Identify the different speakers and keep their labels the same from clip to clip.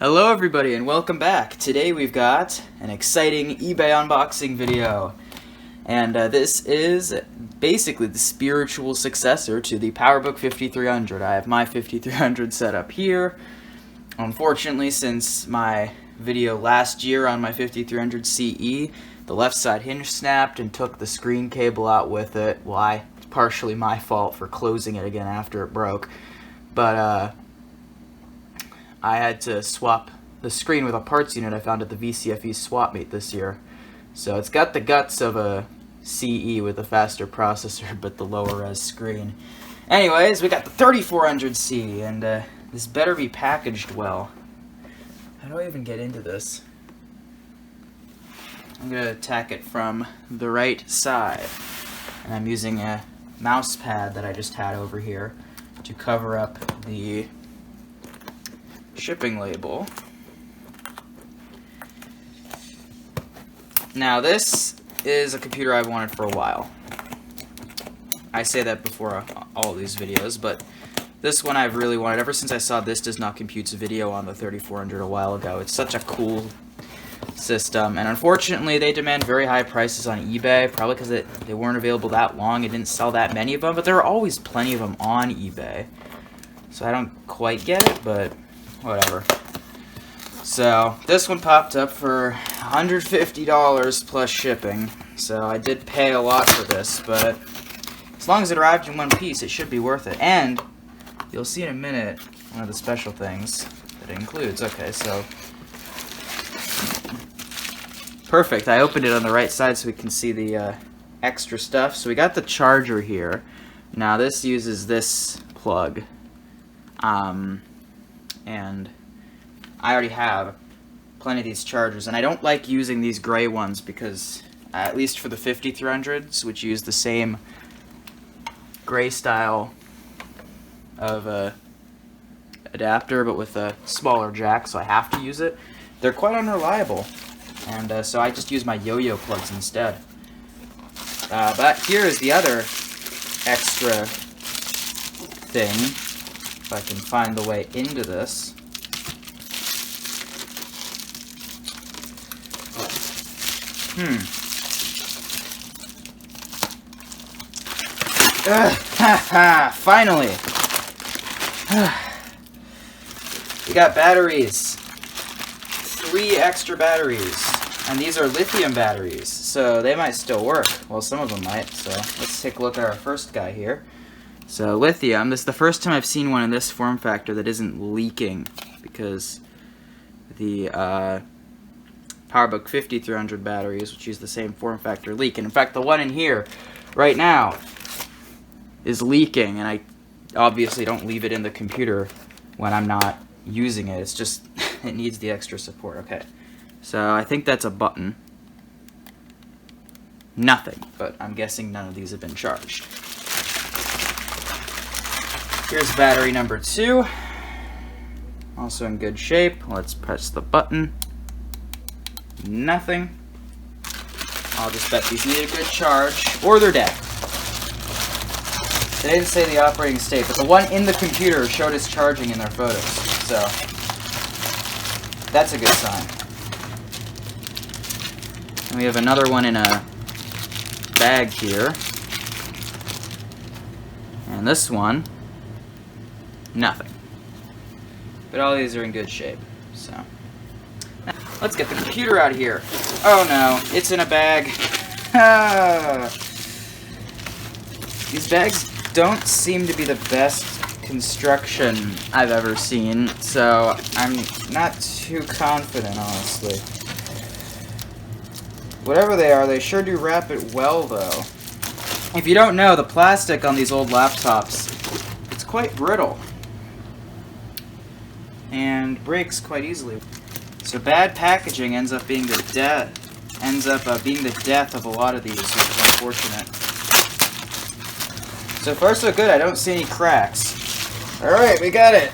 Speaker 1: Hello everybody and welcome back. Today we've got an exciting eBay unboxing video. And this is basically the spiritual successor to the PowerBook 5300. I have my 5300 set up here. Unfortunately, since my video last year on my 5300 CE, the left side hinge snapped and took the screen cable out with it. Well, it's partially my fault for closing it again after it broke. But I had to swap the screen with a parts unit I found at the VCFE swap meet this year. So it's got the guts of a CE with a faster processor but the lower res screen. Anyways, we got the 3400C and this better be packaged well. How do I even get into this? I'm going to attack it from the right side. And I'm using a mouse pad that I just had over here to cover up the shipping label. Now this is a computer I've wanted for a while. I say that before all of these videos, but this one I've really wanted ever since I saw This Does Not Compute's video on the 3400 a while ago. It's such a cool system, and unfortunately they demand very high prices on eBay, probably because they weren't available that long. It didn't sell that many of them, but there are always plenty of them on eBay. So I don't quite get it, but whatever. So this one popped up for $150 plus shipping. So I did pay a lot for this, but as long as it arrived in one piece, it should be worth it. And you'll see in a minute one of the special things that it includes. Okay, so perfect. I opened it on the right side so we can see the extra stuff. So we got the charger here. Now this uses this plug. And I already have plenty of these chargers, and I don't like using these gray ones because, at least for the 5300s, which use the same gray style of adapter, but with a smaller jack, so I have to use it. They're quite unreliable, and so I just use my yo-yo plugs instead. But here is the other extra thing, if I can find the way into this. Finally! We got batteries. 3 extra batteries. And these are lithium batteries, so they might still work. Well, some of them might, so let's take a look at our first guy here. So lithium, this is the first time I've seen one in this form factor that isn't leaking, because the PowerBook 5300 batteries, which use the same form factor, leak. And in fact, the one in here right now is leaking, and I obviously don't leave it in the computer when I'm not using it. It's just, it needs the extra support. Okay, so I think that's a button. Nothing, but I'm guessing none of these have been charged. Here's battery number 2, also in good shape. Let's press the button. Nothing. I'll just bet these need a good charge, or they're dead. They didn't say the operating state, but the one in the computer showed it's charging in their photos, so that's a good sign. And we have another one in a bag here. And this one, nothing. But all these are in good shape, so. Let's get the computer out of here. Oh no, it's in a bag. These bags don't seem to be the best construction I've ever seen, so I'm not too confident, honestly. Whatever they are, they sure do wrap it well, though. If you don't know, the plastic on these old laptops, it's quite brittle and breaks quite easily. So bad packaging ends up being the death of a lot of these, which is unfortunate. So far so good, I don't see any cracks. Alright, we got it.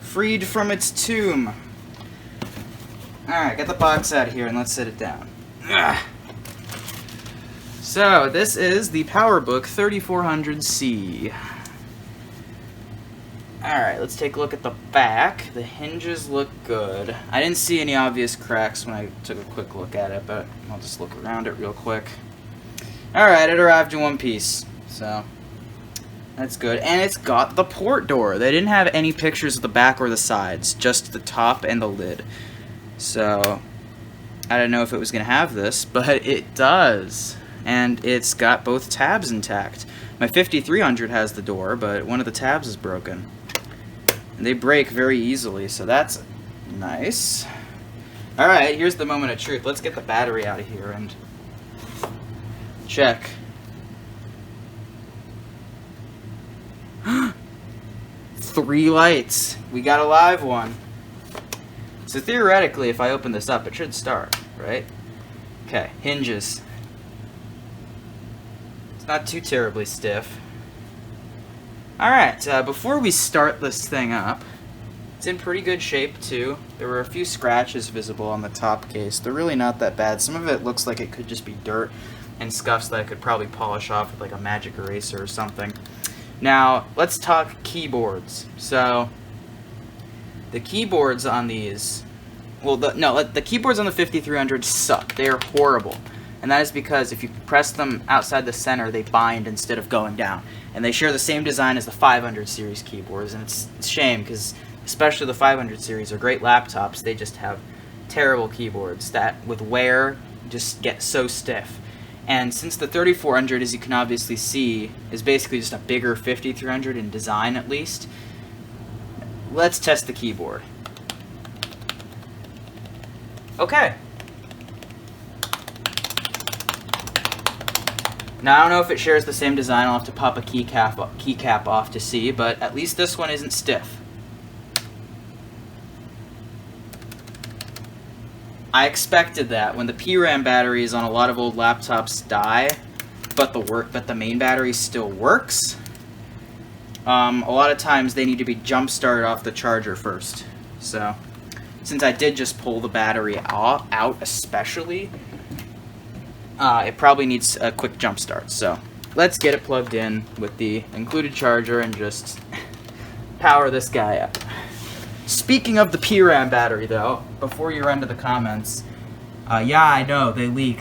Speaker 1: Freed from its tomb. Alright, get the box out of here and let's sit it down. So, this is the PowerBook 3400C. Alright, let's take a look at the back. The hinges look good. I didn't see any obvious cracks when I took a quick look at it, but I'll just look around it real quick. Alright, it arrived in one piece, so that's good. And it's got the port door. They didn't have any pictures of the back or the sides, just the top and the lid. So I don't know if it was going to have this, but it does. And it's got both tabs intact. My 5300 has the door, but one of the tabs is broken. And they break very easily, so that's nice. Alright, here's the moment of truth. Let's get the battery out of here and check. Three lights. We got a live one. So theoretically, if I open this up, it should start, right? Okay, hinges. It's not too terribly stiff. Alright, before we start this thing up, it's in pretty good shape too. There were a few scratches visible on the top case. They're really not that bad. Some of it looks like it could just be dirt and scuffs that I could probably polish off with like a magic eraser or something. Now, let's talk keyboards. So, the keyboards on these, well, the keyboards on the 5300 suck. They are horrible. And that is because if you press them outside the center, they bind instead of going down. And they share the same design as the 500 series keyboards, and it's a shame because especially the 500 series are great laptops. They just have terrible keyboards that, with wear, just get so stiff. And since the 3400, as you can obviously see, is basically just a bigger 5300 in design at least, let's test the keyboard. Okay. Now, I don't know if it shares the same design. I'll have to pop a keycap off to see, but at least this one isn't stiff. I expected that. When the PRAM batteries on a lot of old laptops die, but the main battery still works, a lot of times they need to be jump-started off the charger first. So, since I did just pull the battery out especially, it probably needs a quick jump start. So let's get it plugged in with the included charger and just power this guy up. Speaking of the PRAM battery though, before you run to the comments, yeah, I know, they leak.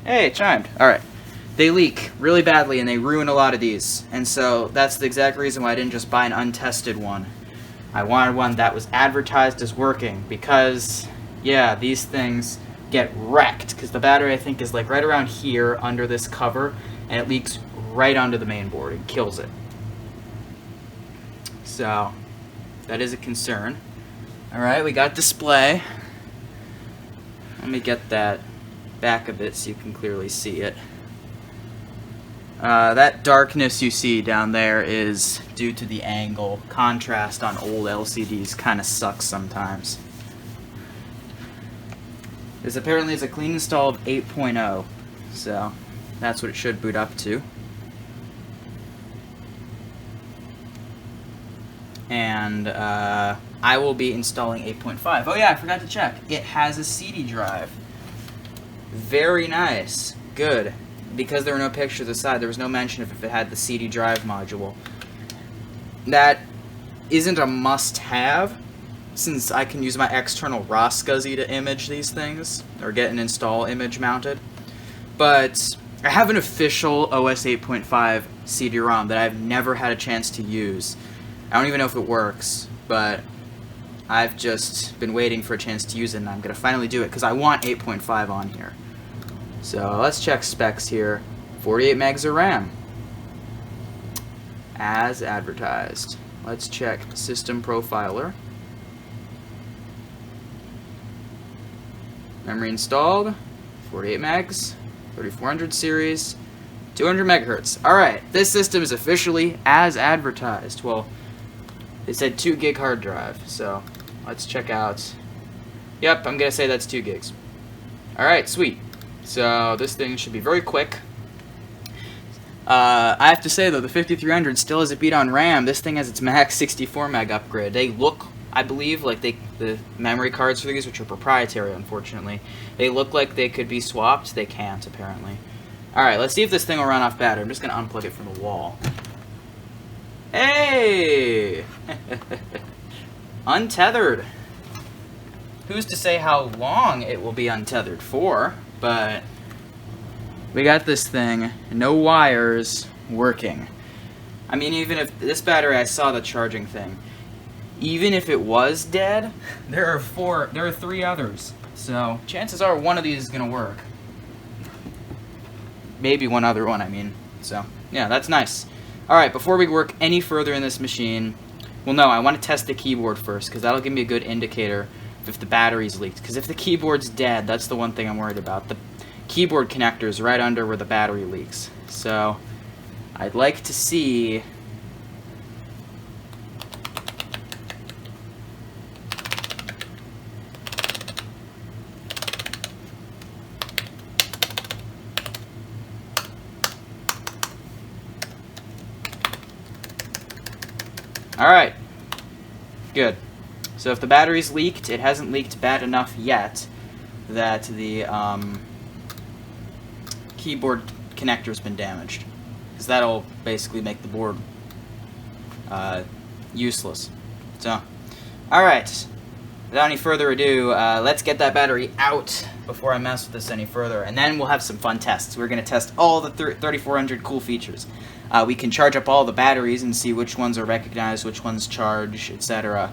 Speaker 1: Hey, it chimed. Alright. They leak really badly and they ruin a lot of these. And so that's the exact reason why I didn't just buy an untested one. I wanted one that was advertised as working because, yeah, these things get wrecked because the battery, I think, is like right around here under this cover, and it leaks right onto the main board and kills it. So, that is a concern. Alright, we got display. Let me get that back a bit so you can clearly see it. That darkness you see down there is due to the angle. Contrast on old LCDs kind of sucks sometimes. This apparently is a clean install of 8.0, so that's what it should boot up to. And I will be installing 8.5. Oh yeah, I forgot to check. It has a CD drive. Very nice. Good. Because there were no pictures aside, there was no mention of if it had the CD drive module. That isn't a must-have, since I can use my external raw SCSI to image these things, or get an install image mounted. But I have an official OS 8.5 CD-ROM that I've never had a chance to use. I don't even know if it works, but I've just been waiting for a chance to use it, and I'm going to finally do it, because I want 8.5 on here. So let's check specs here. 48 megs of RAM, as advertised. Let's check System Profiler. Memory installed, 48 megs, 3400 series, 200 megahertz. Alright, this system is officially as advertised. Well, it said 2 gig hard drive, so let's check out. Yep, I'm gonna say that's 2 gigs. Alright, sweet. So this thing should be very quick. I have to say though, the 5300 still has a beat on RAM. This thing has its max 64 meg upgrade. They look, I believe, like the memory cards for these, which are proprietary unfortunately, they look like they could be swapped. They can't apparently. Alright, let's see if this thing will run off battery. I'm just going to unplug it from the wall. Hey! Untethered. Who's to say how long it will be untethered for, but we got this thing, no wires, working. I mean, even if this battery, I saw the charging thing. Even if it was dead, there are 3 others. So, chances are one of these is going to work. Maybe one other one, I mean. So, yeah, that's nice. Alright, before we work any further in this machine, well, no, I want to test the keyboard first, because that'll give me a good indicator if the battery's leaked. Because if the keyboard's dead, that's the one thing I'm worried about. The keyboard connector is right under where the battery leaks. So, I'd like to see... Alright, good. So if the battery's leaked, it hasn't leaked bad enough yet that the keyboard connector's been damaged. Because that'll basically make the board useless. So, alright, without any further ado, let's get that battery out before I mess with this any further. And then we'll have some fun tests. We're going to test all the 3400 cool features. We can charge up all the batteries and see which ones are recognized, which ones charge, etc.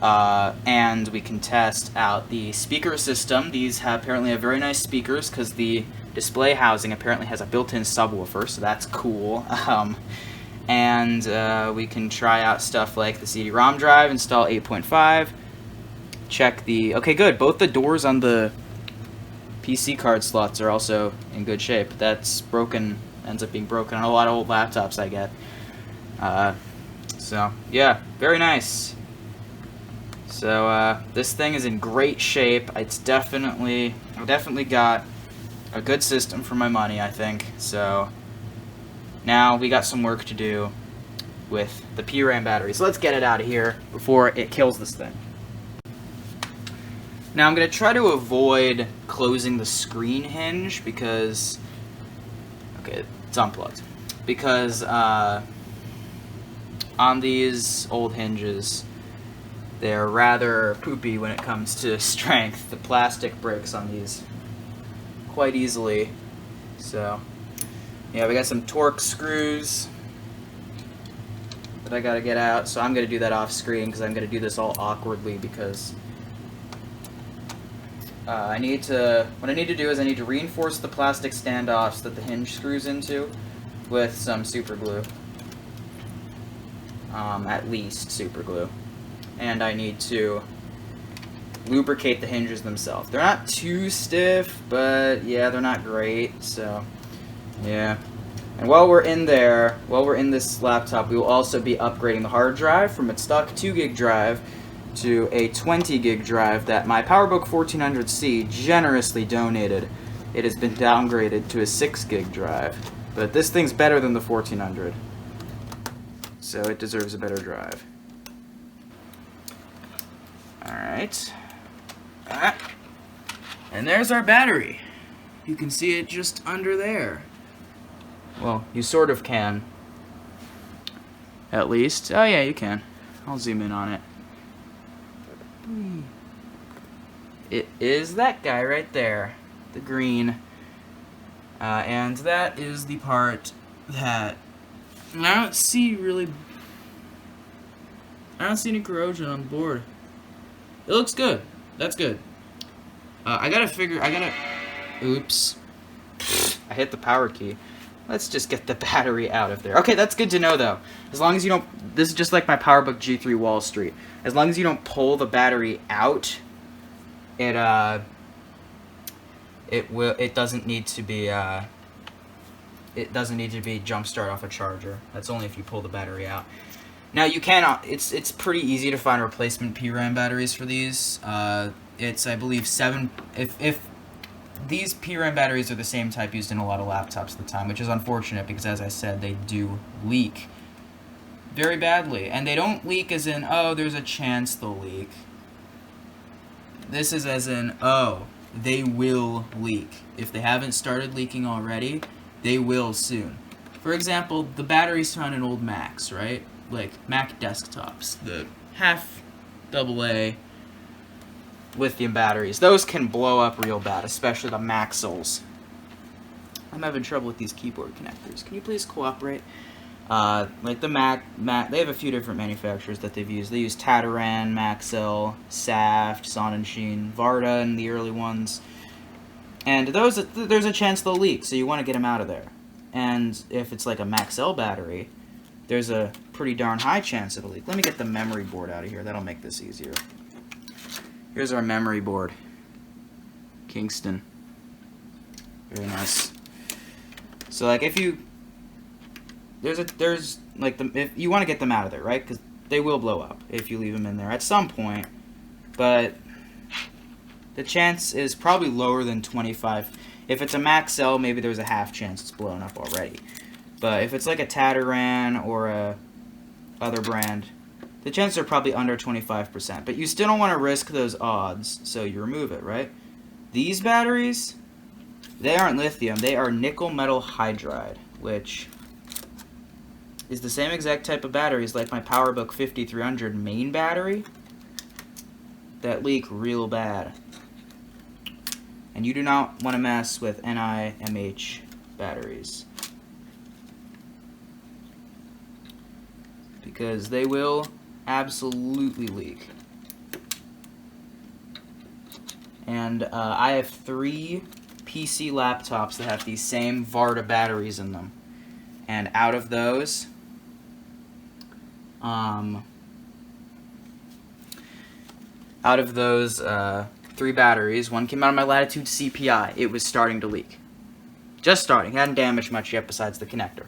Speaker 1: And we can test out the speaker system. These apparently have very nice speakers because the display housing apparently has a built-in subwoofer, so that's cool. And we can try out stuff like the CD-ROM drive, install 8.5, check the... Okay, good. Both the doors on the PC card slots are also in good shape. That's broken... ends up being broken on a lot of old laptops I get. So, yeah, very nice. So, this thing is in great shape. I've definitely got a good system for my money, I think. So, now we got some work to do with the PRAM battery. So let's get it out of here before it kills this thing. Now I'm going to try to avoid closing the screen hinge because... Okay, it's unplugged. Because on these old hinges, they're rather poopy when it comes to strength. The plastic breaks on these quite easily. So, yeah, we got some torque screws that I gotta get out. So I'm gonna do that off screen because I'm gonna do this all awkwardly because what I need to do is I need to reinforce the plastic standoffs that the hinge screws into with some super glue. At least super glue. And I need to lubricate the hinges themselves. They're not too stiff, but yeah, they're not great, so yeah. And while we're in there, while we're in this laptop, we will also be upgrading the hard drive from its stock 2 gig drive to a 20 gig drive that my PowerBook 1400C generously donated. It has been downgraded to a 6 gig drive, but this thing's better than the 1400, so it deserves a better drive. Alright. And there's our battery. You can see it just under there. Well, you sort of can. At least. Oh yeah, you can. I'll zoom in on it. It is that guy right there. The green. And that is the part that I don't see any corrosion on the board. It looks good. That's good. Oops. I hit the power key. Let's just get the battery out of there. Okay, that's good to know, though. As long as you don't... This is just like my PowerBook G3 Wall Street. As long as you don't pull the battery out, it doesn't need to be jump start off a charger. That's only if you pull the battery out. Now you can. It's pretty easy to find replacement PRAM batteries for these. It's, I believe, 7. If these PRAM batteries are the same type used in a lot of laptops at the time, which is unfortunate because, as I said, they do leak very badly. And they don't leak as in, oh, there's a chance they'll leak. This is as in, oh, they will leak. If they haven't started leaking already, they will soon. For example, the batteries found in old Macs, right? Like Mac desktops, the half AA lithium batteries. Those can blow up real bad, especially the Maxels. I'm having trouble with these keyboard connectors. Can you please cooperate? Like the Mac, they have a few different manufacturers that they've used. They use Tataran, Maxell, Saft, Sonnenschein, Varda in the early ones. And those, there's a chance they'll leak, so you want to get them out of there. And if it's like a Maxell battery, there's a pretty darn high chance it'll leak. Let me get the memory board out of here. That'll make this easier. Here's our memory board. Kingston. Very nice. So like if you if you want to get them out of there, right? Because they will blow up if you leave them in there at some point. But the chance is probably lower than 25. If it's a Maxell, maybe there's a half chance it's blown up already. But if it's like a Tataran or a other brand, the chances are probably under 25%. But you still don't want to risk those odds, so you remove it, right? These batteries, they aren't lithium. They are nickel metal hydride, which is the same exact type of batteries like my PowerBook 5300 main battery that leak real bad. And you do not want to mess with NiMH batteries, because they will absolutely leak. And I have 3 PC laptops that have these same Varda batteries in them. And out of those, 3 batteries, one came out of my Latitude CPI. It was starting to leak. Just starting. It hadn't damaged much yet besides the connector.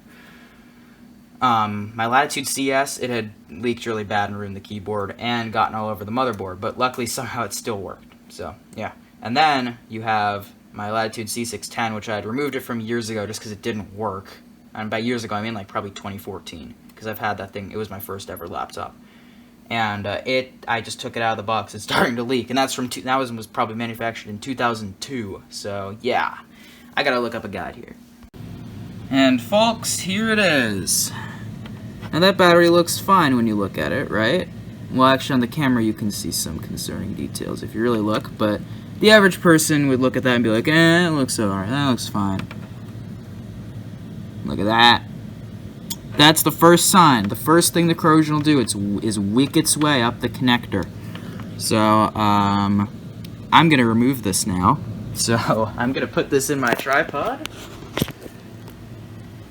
Speaker 1: My Latitude CS, it had leaked really bad and ruined the keyboard and gotten all over the motherboard, but luckily somehow it still worked. So, yeah. And then you have my Latitude C610, which I had removed it from years ago just because it didn't work. And by years ago, I mean like probably 2014, because I've had that thing. It was my first ever laptop. And I just took it out of the box. It's starting to leak, and that was probably manufactured in 2002. So yeah, I gotta look up a guide here. And folks, here it is. Now that battery looks fine when you look at it, right? Well, actually on the camera you can see some concerning details if you really look, but the average person would look at that and be like, it looks alright, that looks fine. Look at that. That's the first sign. The first thing the corrosion will do is wick its way up the connector. So, I'm going to remove this now. So, I'm going to put this in my tripod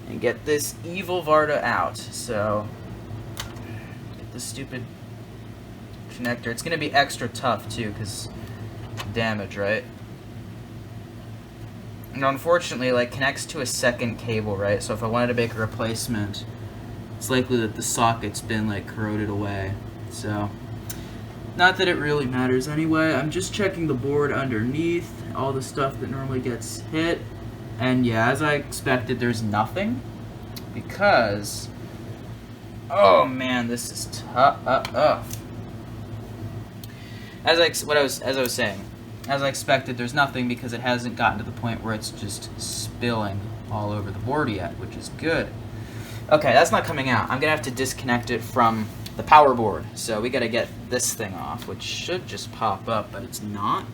Speaker 1: and get this evil Varda out. So, get this stupid connector. It's going to be extra tough, too, because damage, right? And unfortunately, like, connects to a second cable, right? So if I wanted to make a replacement, it's likely that the socket's been, like, corroded away. So, not that it really matters anyway. I'm just checking the board underneath, all the stuff that normally gets hit. And yeah, as I expected, there's nothing. Because, oh man, this is tough. As I was saying, as I expected, there's nothing because it hasn't gotten to the point where it's just spilling all over the board yet, which is good. Okay, that's not coming out. I'm going to have to disconnect it from the power board. So we got to get this thing off, which should just pop up, but it's not.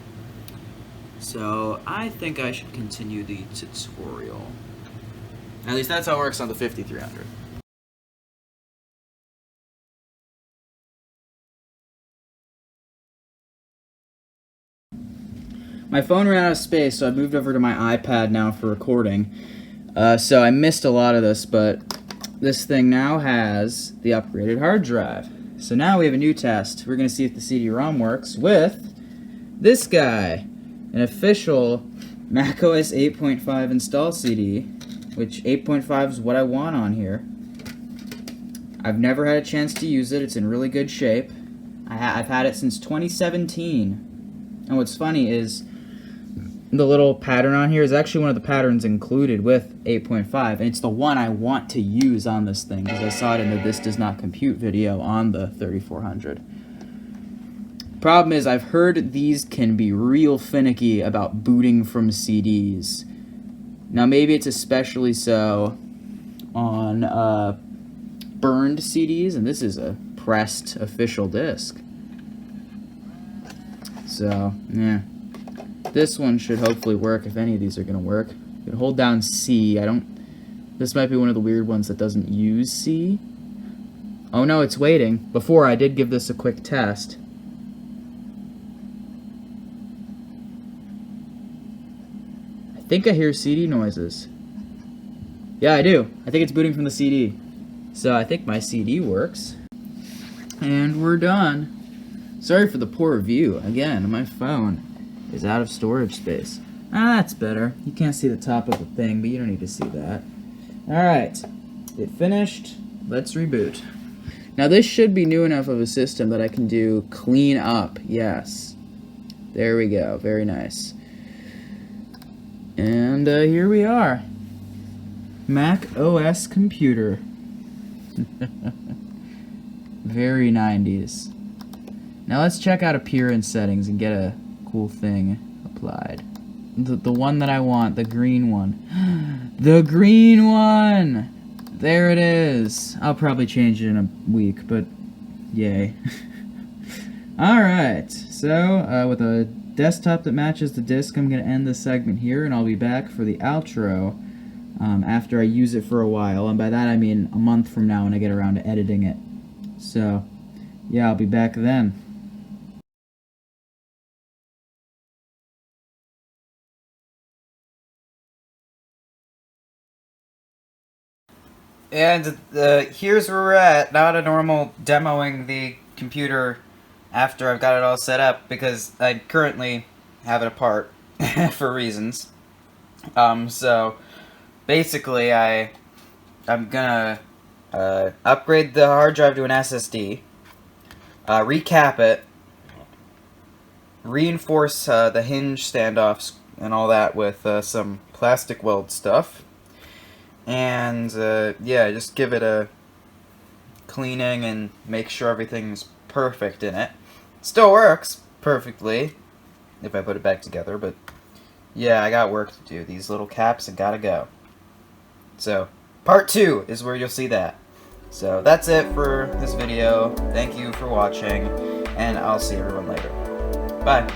Speaker 1: So I think I should continue the tutorial. At least that's how it works on the 5300. My phone ran out of space, so I moved over to my iPad now for recording. So I missed a lot of this, but this thing now has the upgraded hard drive. So now we have a new test. We're going to see if the CD-ROM works with this guy, an official macOS 8.5 install CD, which 8.5 is what I want on here. I've never had a chance to use it. It's in really good shape. I've had it since 2017. And what's funny is the little pattern on here is actually one of the patterns included with 8.5, and it's the one I want to use on this thing because I saw it in the This Does Not Compute video on the 3400. Problem is, I've heard these can be real finicky about booting from CDs. Now maybe it's especially so on burned CDs, and this is a pressed official disc. So, yeah. This one should hopefully work if any of these are going to work. You can hold down C. This might be one of the weird ones that doesn't use C. Oh no, it's waiting. Before, I did give this a quick test. I think I hear CD noises. Yeah, I do. I think it's booting from the CD. So I think my CD works. And we're done. Sorry for the poor view. Again, my phone is out of storage space. Ah, that's better. You can't see the top of the thing, but you don't need to see that. Alright. It finished. Let's reboot. Now this should be new enough of a system that I can do clean up. Yes. There we go. Very nice. And here we are. Mac OS computer. Very 90s. Now let's check out appearance settings and get a cool thing applied. The one that I want, the green one. The green one! There it is. I'll probably change it in a week, but yay. Alright, so with a desktop that matches the disk, I'm going to end this segment here, and I'll be back for the outro after I use it for a while. And by that I mean a month from now when I get around to editing it. So, yeah, I'll be back then. And here's where we're at. Not a normal demoing the computer after I've got it all set up, because I currently have it apart for reasons. So basically I'm gonna upgrade the hard drive to an SSD, recap it, reinforce the hinge standoffs and all that with some plastic weld stuff. And, yeah, just give it a cleaning and make sure everything's perfect in it. Still works perfectly if I put it back together, but yeah, I got work to do. These little caps have gotta go. So, part 2 is where you'll see that. So, that's it for this video. Thank you for watching, and I'll see everyone later. Bye.